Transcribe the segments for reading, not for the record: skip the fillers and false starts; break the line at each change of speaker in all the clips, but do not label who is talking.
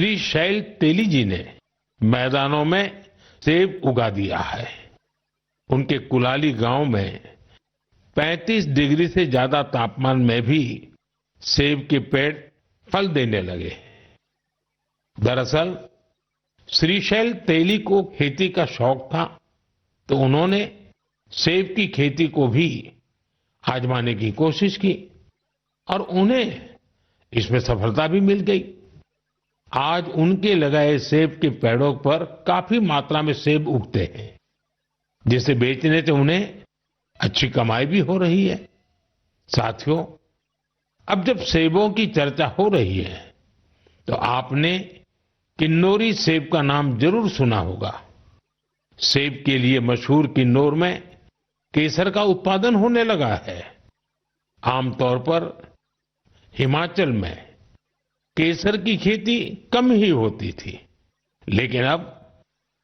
श्री शैल तेली जी ने मैदानों में सेब उगा दिया है। उनके कुलाली गांव में 35 डिग्री से ज्यादा तापमान में भी सेब के पेड़ फल देने लगे। दरअसल श्रीशैल तेली को खेती का शौक था, तो उन्होंने सेब की खेती को भी आजमाने की कोशिश की और उन्हें इसमें सफलता भी मिल गई। आज उनके लगाए सेब के पेड़ों पर काफी मात्रा में सेब उगते हैं, जिसे बेचने से उन्हें अच्छी कमाई भी हो रही है। साथियों, अब जब सेबों की चर्चा हो रही है तो आपने किन्नौरी सेब का नाम जरूर सुना होगा। सेब के लिए मशहूर किन्नौर में केसर का उत्पादन होने लगा है। आमतौर पर हिमाचल में केसर की खेती कम ही होती थी, लेकिन अब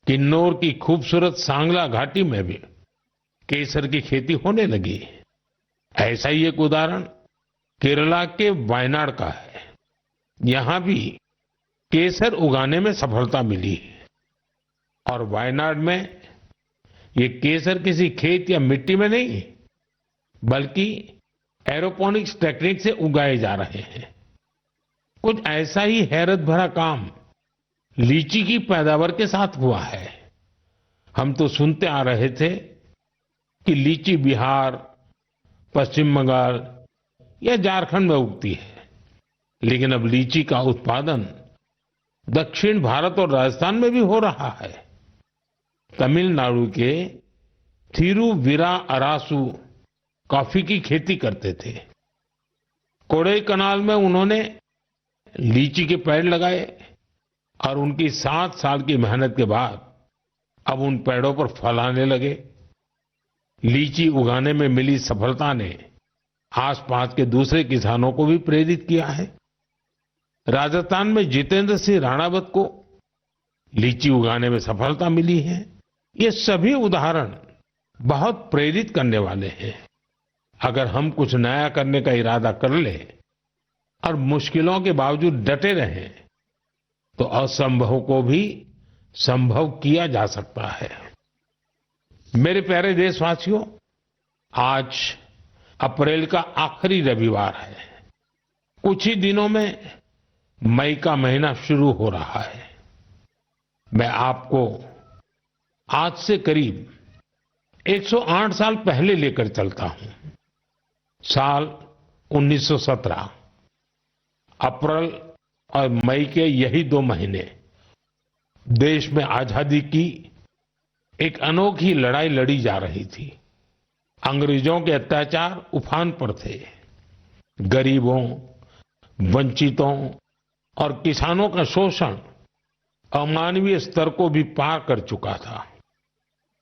किन्नौर की खूबसूरत सांगला घाटी में भी केसर की खेती होने लगी। ऐसा ही एक उदाहरण केरला के वायनाड का है। यहां भी केसर उगाने में सफलता मिली है और वायनाड में ये केसर किसी खेत या मिट्टी में नहीं, बल्कि एरोपोनिक्स टेक्निक से उगाए जा रहे हैं। कुछ ऐसा ही हैरत भरा काम लीची की पैदावार के साथ हुआ है। हम तो सुनते आ रहे थे कि लीची बिहार, पश्चिम बंगाल या झारखंड में उगती है, लेकिन अब लीची का उत्पादन दक्षिण भारत और राजस्थान में भी हो रहा है। तमिलनाडु के थिरुविरा अरासू कॉफी की खेती करते थे। कोडाईकनाल में उन्होंने लीची के पेड़ लगाए और उनकी 7 साल की मेहनत के बाद अब उन पेड़ों पर फल आने लगे। लीची उगाने में मिली सफलता ने आसपास के दूसरे किसानों को भी प्रेरित किया है। राजस्थान में जितेंद्र सिंह राणावत को लीची उगाने में सफलता मिली है। ये सभी उदाहरण बहुत प्रेरित करने वाले हैं। अगर हम कुछ नया करने का इरादा कर ले और मुश्किलों के बावजूद डटे रहें, तो असंभव को भी संभव किया जा सकता है। मेरे प्यारे देशवासियों, आज अप्रैल का आखिरी रविवार है। कुछ ही दिनों में मई का महीना शुरू हो रहा है। मैं आपको आज से करीब 108 साल पहले लेकर चलता हूं। साल 1917। अप्रैल और मई के यही 2 महीने देश में आजादी की एक अनोखी लड़ाई लड़ी जा रही थी। अंग्रेजों के अत्याचार उफान पर थे। गरीबों, वंचितों और किसानों का शोषण अमानवीय स्तर को भी पार कर चुका था।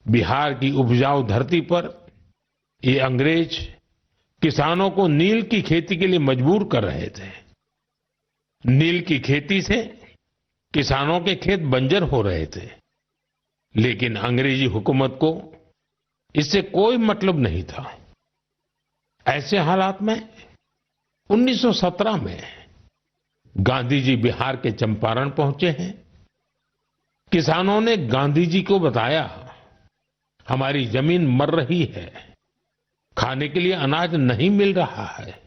बिहार की उपजाऊ धरती पर ये अंग्रेज किसानों को नील की खेती के लिए मजबूर कर रहे थे। नील की खेती से किसानों के खेत बंजर हो रहे थे, लेकिन अंग्रेजी हुकूमत को इससे कोई मतलब नहीं था। ऐसे हालात में 1917 में गांधी जी बिहार के चंपारण पहुंचे हैं। किसानों ने गांधी जी को बताया, हमारी जमीन मर रही है, खाने के लिए अनाज नहीं मिल रहा है।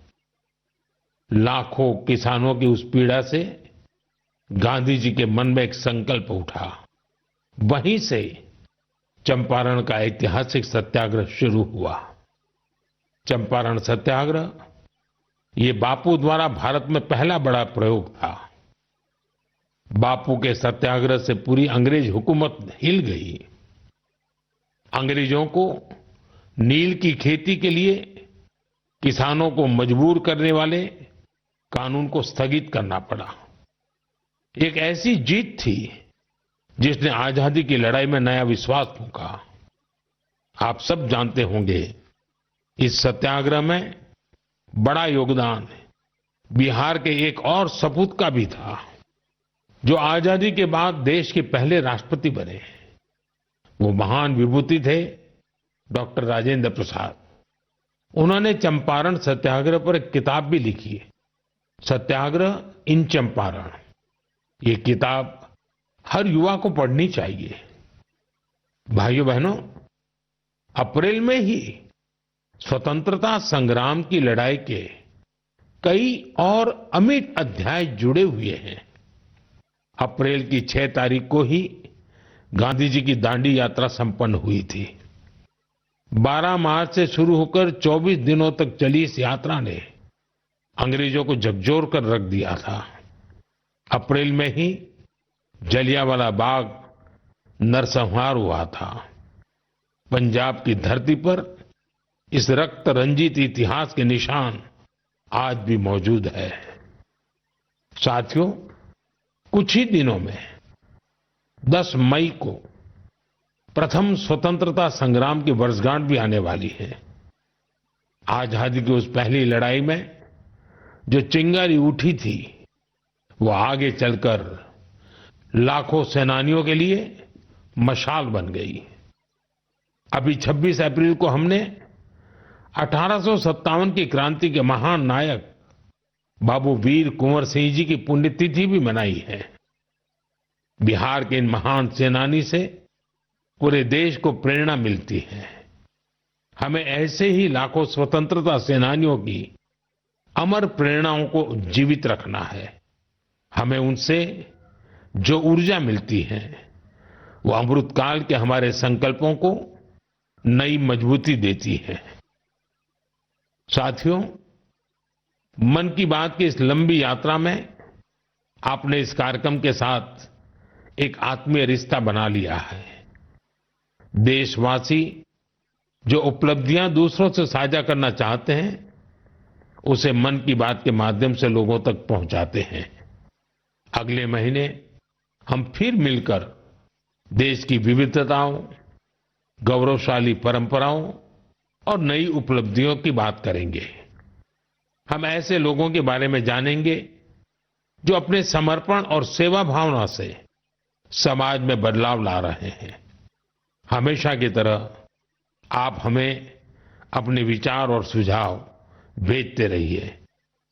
लाखों किसानों की उस पीड़ा से गांधी जी के मन में एक संकल्प उठा। वहीं से चंपारण का ऐतिहासिक सत्याग्रह शुरू हुआ। चंपारण सत्याग्रह ये बापू द्वारा भारत में पहला बड़ा प्रयोग था। बापू के सत्याग्रह से पूरी अंग्रेज हुकूमत हिल गई। अंग्रेजों को नील की खेती के लिए किसानों को मजबूर करने वाले कानून को स्थगित करना पड़ा। एक ऐसी जीत थी जिसने आजादी की लड़ाई में नया विश्वास फूंका। आप सब जानते होंगे, इस सत्याग्रह में बड़ा योगदान बिहार के एक और सपूत का भी था, जो आजादी के बाद देश के पहले राष्ट्रपति बने। वो महान विभूति थे डॉक्टर राजेंद्र प्रसाद। उन्होंने चंपारण सत्याग्रह पर एक किताब भी लिखी है, सत्याग्रह इन चंपारण। ये किताब हर युवा को पढ़नी चाहिए। भाइयों बहनों, अप्रैल में ही स्वतंत्रता संग्राम की लड़ाई के कई और अमिट अध्याय जुड़े हुए हैं। अप्रैल की 6 तारीख को ही गांधी जी की दांडी यात्रा संपन्न हुई थी। 12 मार्च से शुरू होकर 24 दिनों तक चली इस यात्रा ने अंग्रेजों को झकझोर कर रख दिया था। अप्रैल में ही जलियांवाला बाग नरसंहार हुआ था। पंजाब की धरती पर इस रक्त रंजित इतिहास के निशान आज भी मौजूद है। साथियों, कुछ ही दिनों में 10 मई को प्रथम स्वतंत्रता संग्राम की वर्षगांठ भी आने वाली है। आजादी की उस पहली लड़ाई में जो चिंगारी उठी थी, वो आगे चलकर लाखों सेनानियों के लिए मशाल बन गई। अभी 26 अप्रैल को हमने 1857 की क्रांति के महान नायक बाबू वीर कुंवर सिंह जी की पुण्यतिथि भी मनाई है। बिहार के इन महान सेनानी से पूरे देश को प्रेरणा मिलती है। हमें ऐसे ही लाखों स्वतंत्रता सेनानियों की अमर प्रेरणाओं को जीवित रखना है। हमें उनसे जो ऊर्जा मिलती है, वो अमृतकाल के हमारे संकल्पों को नई मजबूती देती है। साथियों, मन की बात की इस लंबी यात्रा में आपने इस कार्यक्रम के साथ एक आत्मीय रिश्ता बना लिया है। देशवासी जो उपलब्धियां दूसरों से साझा करना चाहते हैं, उसे मन की बात के माध्यम से लोगों तक पहुंचाते हैं। अगले महीने हम फिर मिलकर देश की विविधताओं, गौरवशाली परंपराओं और नई उपलब्धियों की बात करेंगे। हम ऐसे लोगों के बारे में जानेंगे जो अपने समर्पण और सेवा भावना से समाज में बदलाव ला रहे हैं। हमेशा की तरह आप हमें अपने विचार और सुझाव भेजते रहिए।